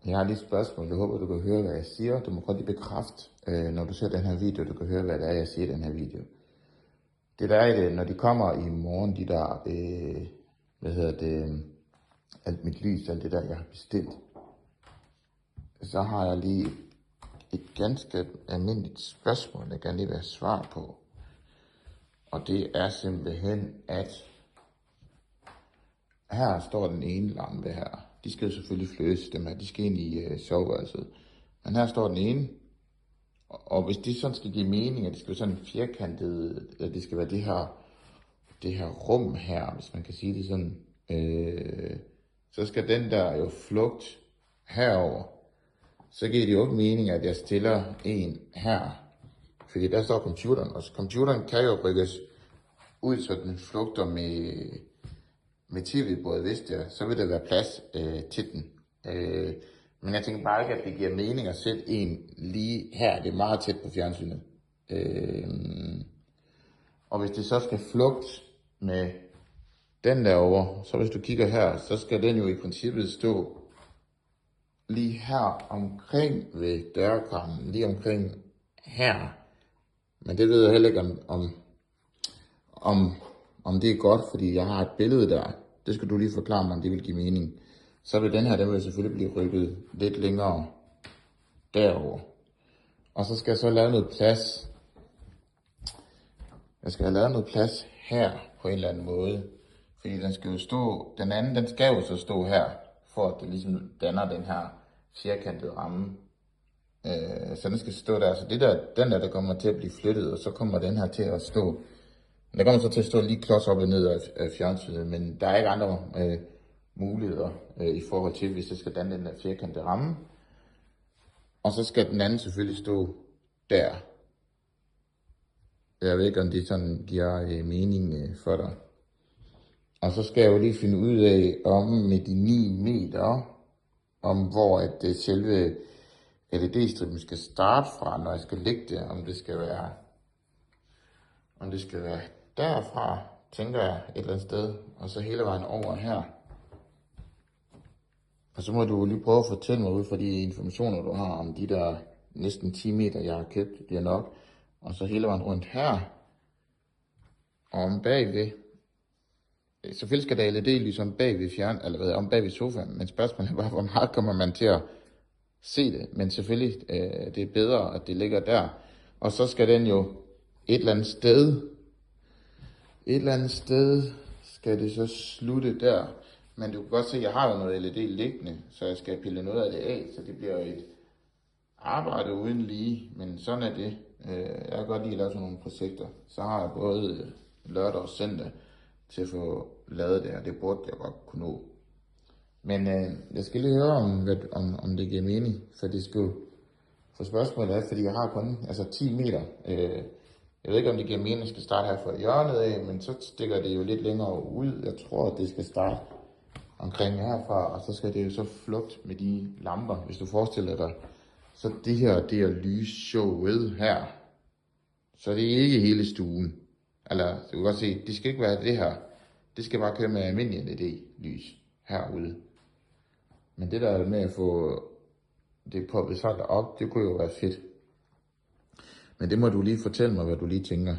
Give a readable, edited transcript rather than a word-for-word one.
Jeg har lige et spørgsmål. Jeg håber, du kan høre, hvad jeg siger. Du må godt lige bekræfte, når du ser den her video, du kan høre, hvad det er, jeg siger i den her video. Det der er i det, når de kommer i morgen, de der, alt mit lys, alt det der, jeg har bestilt, så har jeg lige et ganske almindeligt spørgsmål, jeg gerne lige vil have svar på. Og det er simpelthen, at her står den ene lampe her. De skal jo selvfølgelig flyttes, dem her. De skal ind i soveværelset. Men her står den ene. Og hvis det sådan skal give mening, at det skal være sådan firkantet, at det skal være det her rum her, hvis man kan sige det sådan, så skal den der jo flugt herover. Så giver det jo ikke mening, at jeg stiller en her. Fordi der står computeren, og computeren kan jo rykkes ud, så den flugter med tv-bordet, hvis det er, så vil der være plads til den. Men jeg tænker bare ikke, at det giver mening at sætte en lige her. Det er meget tæt på fjernsynet. Og hvis det så skal flugte med den derovre, så hvis du kigger her, så skal den jo i princippet stå lige her omkring ved dørkarmen, lige omkring her. Men det ved jeg heller ikke om det er godt, fordi jeg har et billede der. Det skal du lige forklare mig, om det vil give mening. Så vil den her, den vil selvfølgelig blive rykket lidt længere derover. Og så skal jeg så lave noget plads. Jeg skal have lavet noget plads her på en eller anden måde. Fordi den skal jo stå, den anden, den skal jo så stå her, for at det ligesom danner den her firkantede ramme. Så den skal stå der. Så det der, den der kommer til at blive flyttet, og så kommer den her til at stå. Den kommer så til at stå lige klods op og ned af fjernsynet, men der er ikke andre muligheder i forhold til, hvis det skal danne den der firkantede ramme. Og så skal den anden selvfølgelig stå der. Jeg ved ikke, om det sådan giver mening for dig. Og så skal jeg jo lige finde ud af, om med de 9 meter, om hvor at selve LED-striben skal starte fra, når jeg skal lægge det, om det skal være derfra, tænker jeg, et eller andet sted, og så hele vejen over her. Og så må du lige prøve at fortælle mig ud fra de informationer, du har om de der næsten 10 meter, jeg har købt, det er nok. Og så hele vejen rundt her, og om bagved. Selvfølgelig skal der LED-lys om bagved om bagved sofaen, men spørgsmålet er bare, hvor meget kommer man til at se det. Men selvfølgelig, det er bedre, at det ligger der. Og så skal den jo et eller andet sted skal det så slutte der. Men du kan godt se, at jeg har jo noget LED liggende, så jeg skal pille noget af det af, så det bliver et arbejde uden lige. Men sådan er det. Jeg kan godt lide at lave sådan nogle projekter. Så har jeg både lørdag og søndag til at få lavet det, og det burde jeg godt kunne nå. Men jeg skal lige høre, om det giver mening, for det skal for spørgsmålet er, fordi jeg har kun 10 meter. Jeg ved ikke, om det giver mening, at jeg skal starte her fra hjørnet af, men så stikker det jo lidt længere ud. Jeg tror, at det skal starte omkring herfra, og så skal det jo så flugte med de lamper, hvis du forestiller dig. Så det her, det er lysshowet her. Så det er ikke hele stuen. Eller, du kan godt se, det skal ikke være det her. Det skal bare køre med almindelig LED-lys herude. Men det der med at få det poppet sådan op, det kunne jo være fedt. Men det må du lige fortælle mig, hvad du lige tænker.